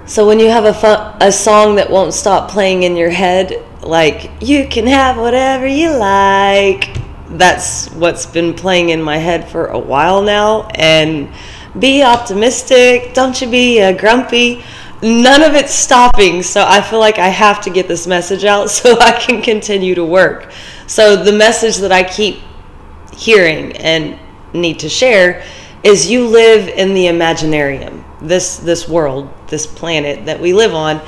So when you have a song that won't stop playing in your head, like, you can have whatever you like, that's what's been playing in my head for a while now. And be optimistic, don't you be grumpy. None of it's stopping. So I feel like I have to get this message out so I can continue to work. So the message that I keep hearing and need to share is, you live in the Imaginarium. This world, this planet that we live on,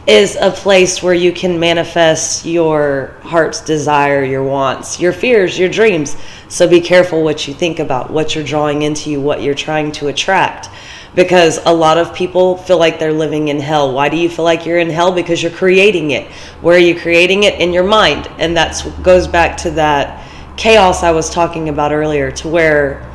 is a place where you can manifest your heart's desire, your wants, your fears, your dreams. So be careful what you think about, what you're drawing into you, what you're trying to attract. Because a lot of people feel like they're living in hell. Why do you feel like you're in hell? Because you're creating it. Where are you creating it? In your mind. And that goes back to that chaos I was talking about earlier, to where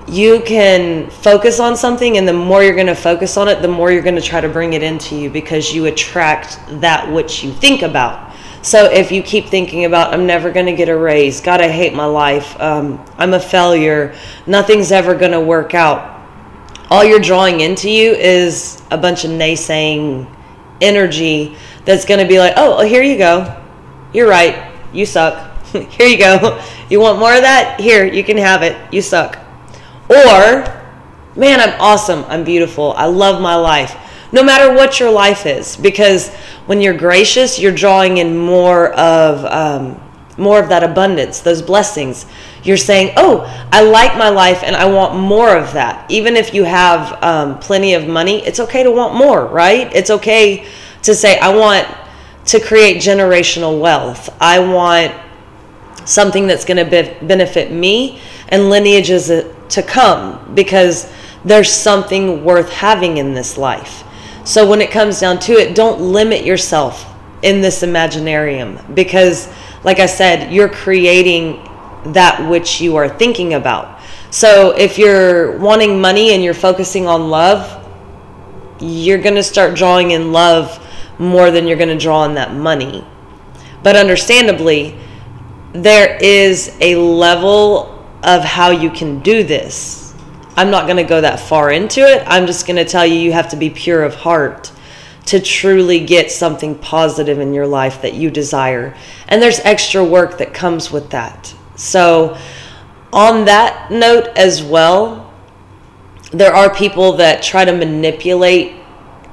you can focus on something, and the more you're going to focus on it, the more you're going to try to bring it into you, because you attract that which you think about. So if you keep thinking about, I'm never going to get a raise, God, I hate my life, I'm a failure, nothing's ever going to work out, all you're drawing into you is a bunch of naysaying energy that's going to be like, oh, here you go, you're right, you suck, here you go, you want more of that, here, you can have it, you suck. Or, man, I'm awesome, I'm beautiful, I love my life. No matter what your life is, because when you're gracious, you're drawing in more of that abundance, those blessings. You're saying, oh, I like my life and I want more of that. Even if you have plenty of money, it's okay to want more, right? It's okay to say, I want to create generational wealth. I want something that's going to benefit me and lineages to come, because there's something worth having in this life. So when it comes down to it, don't limit yourself in this Imaginarium, because like I said, you're creating that which you are thinking about. So if you're wanting money and you're focusing on love, you're going to start drawing in love more than you're going to draw in that money. But understandably, there is a level of how you can do this. I'm not going to go that far into it. I'm just going to tell you, you have to be pure of heart to truly get something positive in your life that you desire. And there's extra work that comes with that. So on that note as well, there are people that try to manipulate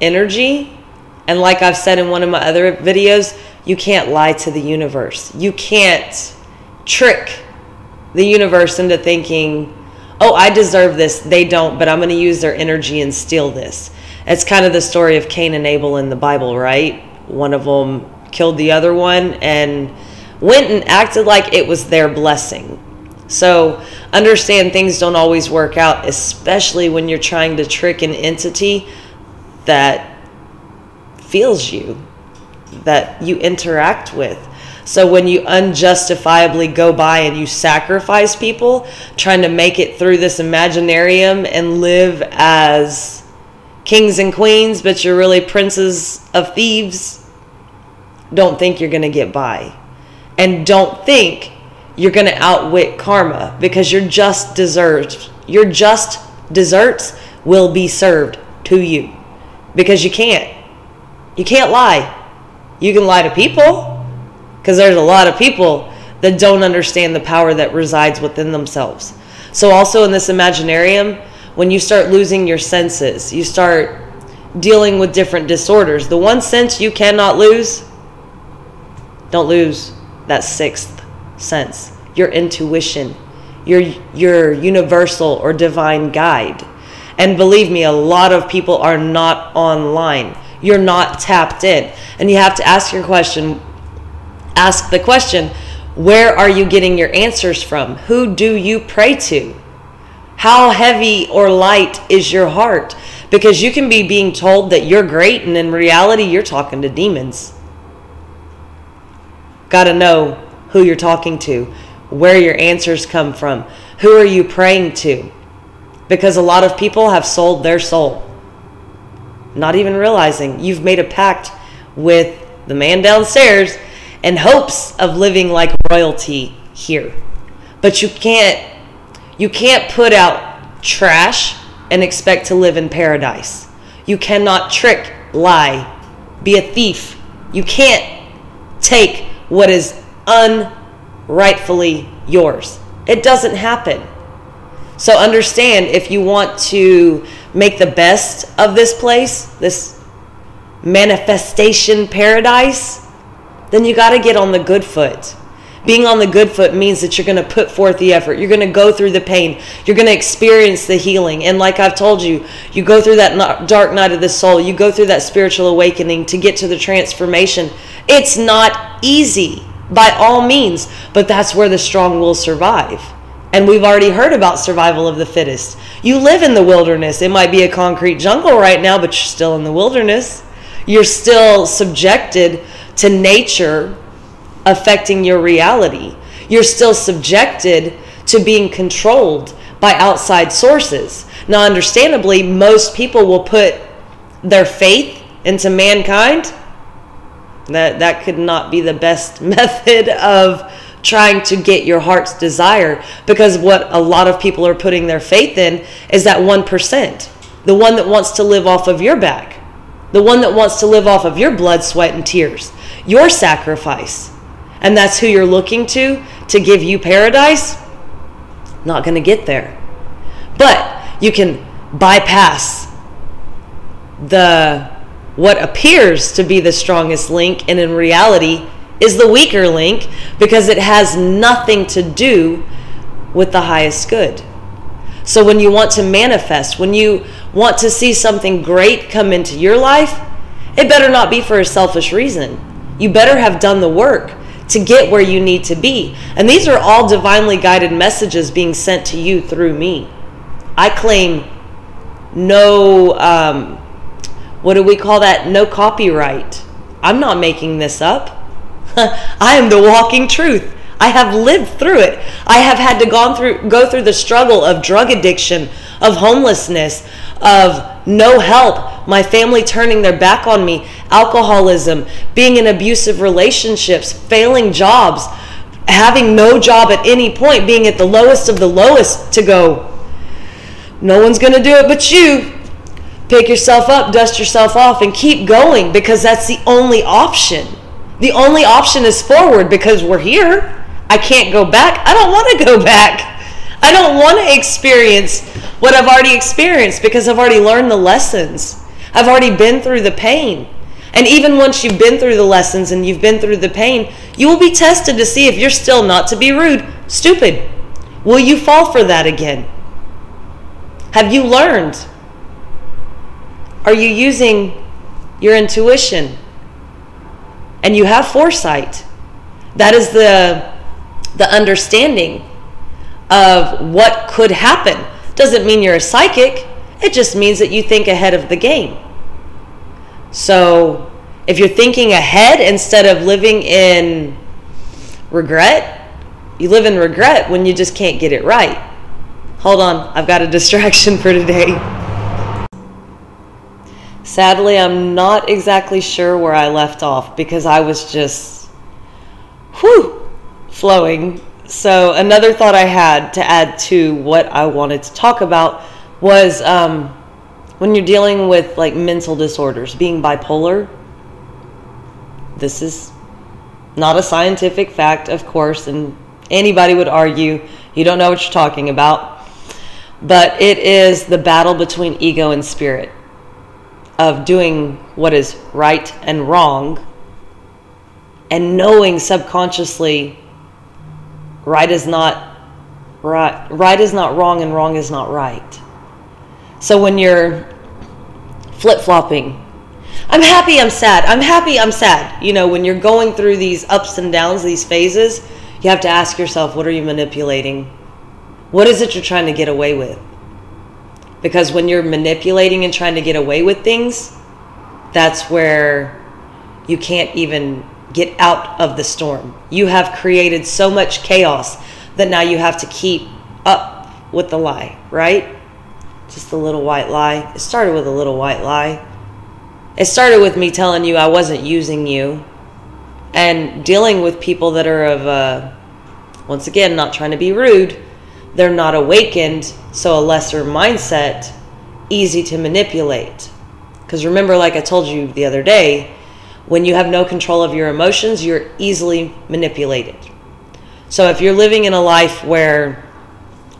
energy. And like I've said in one of my other videos, you can't lie to the universe. You can't trick the universe into thinking, oh, I deserve this, they don't, but I'm going to use their energy and steal this. It's kind of the story of Cain and Abel in the Bible, right? One of them killed the other one and went and acted like it was their blessing. So understand, things don't always work out, especially when you're trying to trick an entity that feels you, that you interact with. So when you unjustifiably go by and you sacrifice people trying to make it through this Imaginarium and live as kings and queens, but you're really princes of thieves, don't think you're going to get by. And don't think you're going to outwit karma, because your just desserts will be served to you, because you can't lie. You can lie to people, because there's a lot of people that don't understand the power that resides within themselves. So also in this Imaginarium, when you start losing your senses, you start dealing with different disorders. The one sense you cannot lose, don't lose that sixth sense, your intuition, your universal or divine guide. And believe me, a lot of people are not online. You're not tapped in. And you have to ask the question, where are you getting your answers from? Who do you pray to? How heavy or light is your heart? Because you can be being told that you're great, and in reality, you're talking to demons. Got to know who you're talking to, where your answers come from. Who are you praying to? Because a lot of people have sold their soul, not even realizing you've made a pact with the man downstairs in hopes of living like royalty here. But you can't put out trash and expect to live in paradise. You cannot trick, lie, be a thief. You can't take what is unrightfully yours. It doesn't happen. So understand, if you want to make the best of this place, this manifestation paradise, then you got to get on the good foot. Being on the good foot means that you're going to put forth the effort. You're going to go through the pain. You're going to experience the healing. And like I've told you, you go through that dark night of the soul. You go through that spiritual awakening to get to the transformation. It's not easy by all means, but that's where the strong will survive. And we've already heard about survival of the fittest. You live in the wilderness. It might be a concrete jungle right now, but you're still in the wilderness. You're still subjected to nature affecting your reality. You're still subjected to being controlled by outside sources. Now, understandably, most people will put their faith into mankind. That could not be the best method of trying to get your heart's desire, because what a lot of people are putting their faith in is that 1%, the one that wants to live off of your back, the one that wants to live off of your blood, sweat, and tears, your sacrifice. And that's who you're looking to give you paradise. Not going to get there. But you can bypass what appears to be the strongest link, and in reality is the weaker link, because it has nothing to do with the highest good. So when you want to manifest, when you want to see something great come into your life, it better not be for a selfish reason. You better have done the work to get where you need to be. And these are all divinely guided messages being sent to you through me. I claim no, what do we call that? No copyright. I'm not making this up. I am the walking truth. I have lived through it. I have had to go through the struggle of drug addiction, of homelessness, of no help, my family turning their back on me, alcoholism, being in abusive relationships, failing jobs, having no job at any point, being at the lowest of the lowest, to go, no one's going to do it but you. Pick yourself up, dust yourself off, and keep going, because that's the only option. The only option is forward, because we're here. I can't go back. I don't want to go back. I don't want to experience what I've already experienced, because I've already learned the lessons. I've already been through the pain. And even once you've been through the lessons and you've been through the pain, you will be tested to see if you're still, not to be rude, stupid. Will you fall for that again? Have you learned? Are you using your intuition? And you have foresight. That is the understanding of what could happen. Doesn't mean you're a psychic. It just means that you think ahead of the game. So if you're thinking ahead instead of living in regret, you live in regret when you just can't get it right. Hold on, I've got a distraction for today. Sadly, I'm not exactly sure where I left off, because I was just flowing. So another thought I had to add to what I wanted to talk about was when you're dealing with like mental disorders, being bipolar. This is not a scientific fact, of course, and anybody would argue you don't know what you're talking about. But it is the battle between ego and spirit, of doing what is right and wrong, and knowing subconsciously right is not wrong, and wrong is not right. So when you're flip-flopping, I'm happy, I'm sad, I'm happy, I'm sad. You know, when you're going through these ups and downs, these phases, you have to ask yourself, what are you manipulating? What is it you're trying to get away with? Because when you're manipulating and trying to get away with things, that's where you can't even get out of the storm. You have created so much chaos that now you have to keep up with the lie, right? Just a little white lie. It started with a little white lie. It started with me telling you I wasn't using you, and dealing with people that are of, once again, not trying to be rude, they're not awakened, so a lesser mindset, easy to manipulate. Because remember, like I told you the other day, when you have no control of your emotions, you're easily manipulated. So if you're living in a life where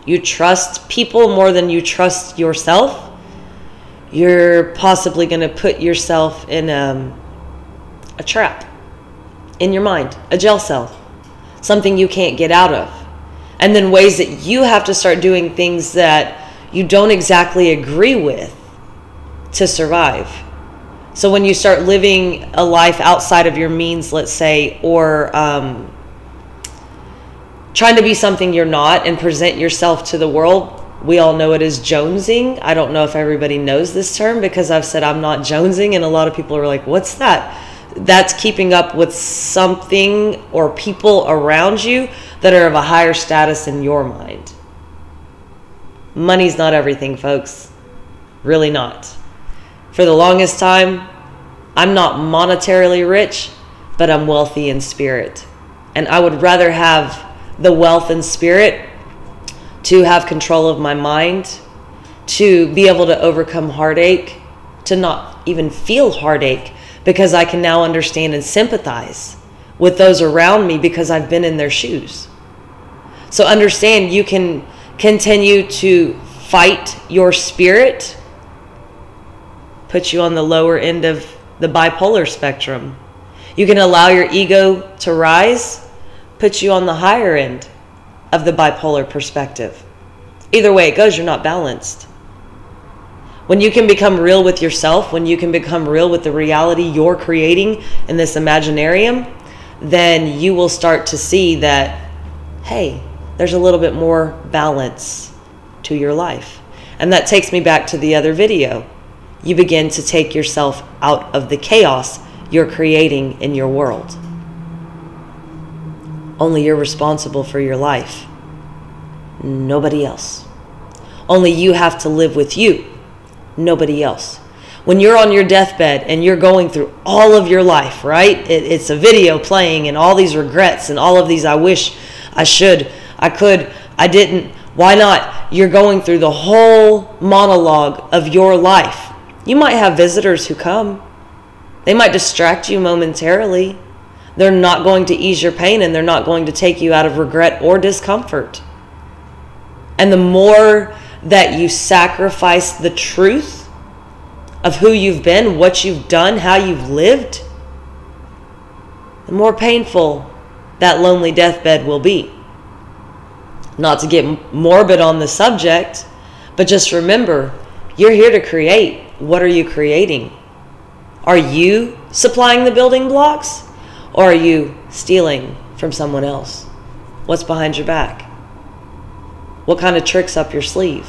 you trust people more than you trust yourself, you're possibly going to put yourself in a trap in your mind, a jail cell, something you can't get out of. And then ways that you have to start doing things that you don't exactly agree with to survive. So when you start living a life outside of your means, let's say, or trying to be something you're not and present yourself to the world, we all know it as jonesing. I don't know if everybody knows this term because I've said I'm not jonesing, and a lot of people are like, what's that? That's keeping up with something or people around you that are of a higher status in your mind. Money's not everything, folks. Really not. For the longest time, I'm not monetarily rich, but I'm wealthy in spirit. And I would rather have the wealth and spirit to have control of my mind, to be able to overcome heartache, to not even feel heartache, because I can now understand and sympathize with those around me because I've been in their shoes. So understand, you can continue to fight your spirit, put you on the lower end of the bipolar spectrum. You can allow your ego to rise, put you on the higher end of the bipolar perspective. Either way it goes, you're not balanced. When you can become real with yourself, when you can become real with the reality you're creating in this imaginarium, then you will start to see that, hey, there's a little bit more balance to your life. And that takes me back to the other video. You begin to take yourself out of the chaos you're creating in your world. Only you're responsible for your life. Nobody else. Only you have to live with you. Nobody else. When you're on your deathbed and you're going through all of your life, right? It's a video playing and all these regrets and all of these I wish, I should, I could, I didn't, why not? You're going through the whole monologue of your life. You might have visitors who come. They might distract you momentarily. They're not going to ease your pain, and they're not going to take you out of regret or discomfort. And the more that you sacrifice the truth of who you've been, what you've done, how you've lived, the more painful that lonely deathbed will be. Not to get morbid on the subject, but just remember, you're here to create. What are you creating? Are you supplying the building blocks, or are you stealing from someone else? What's behind your back? What kind of tricks up your sleeve?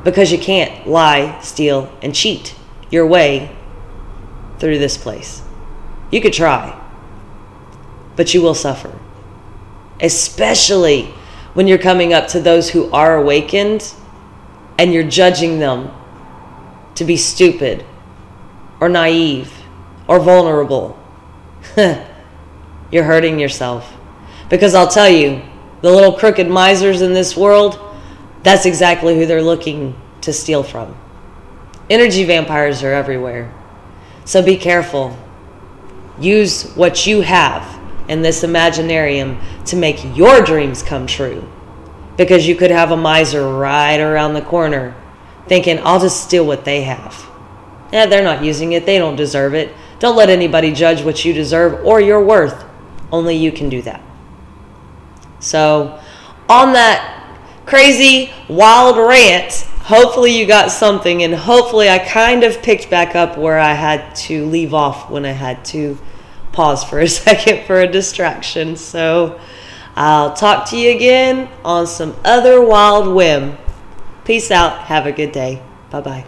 Because you can't lie, steal, and cheat your way through this place. You could try, but you will suffer. Especially when you're coming up to those who are awakened and you're judging them to be stupid or naive or vulnerable. You're hurting yourself. Because I'll tell you, the little crooked misers in this world, that's exactly who they're looking to steal from. Energy vampires are everywhere. So be careful. Use what you have in this imaginarium to make your dreams come true. Because you could have a miser right around the corner thinking, I'll just steal what they have. They're not using it. They don't deserve it. Don't let anybody judge what you deserve or your worth. Only you can do that. So, on that crazy, wild rant, hopefully you got something, and hopefully I kind of picked back up where I had to leave off when I had to pause for a second for a distraction. So, I'll talk to you again on some other wild whim. Peace out. Have a good day. Bye-bye.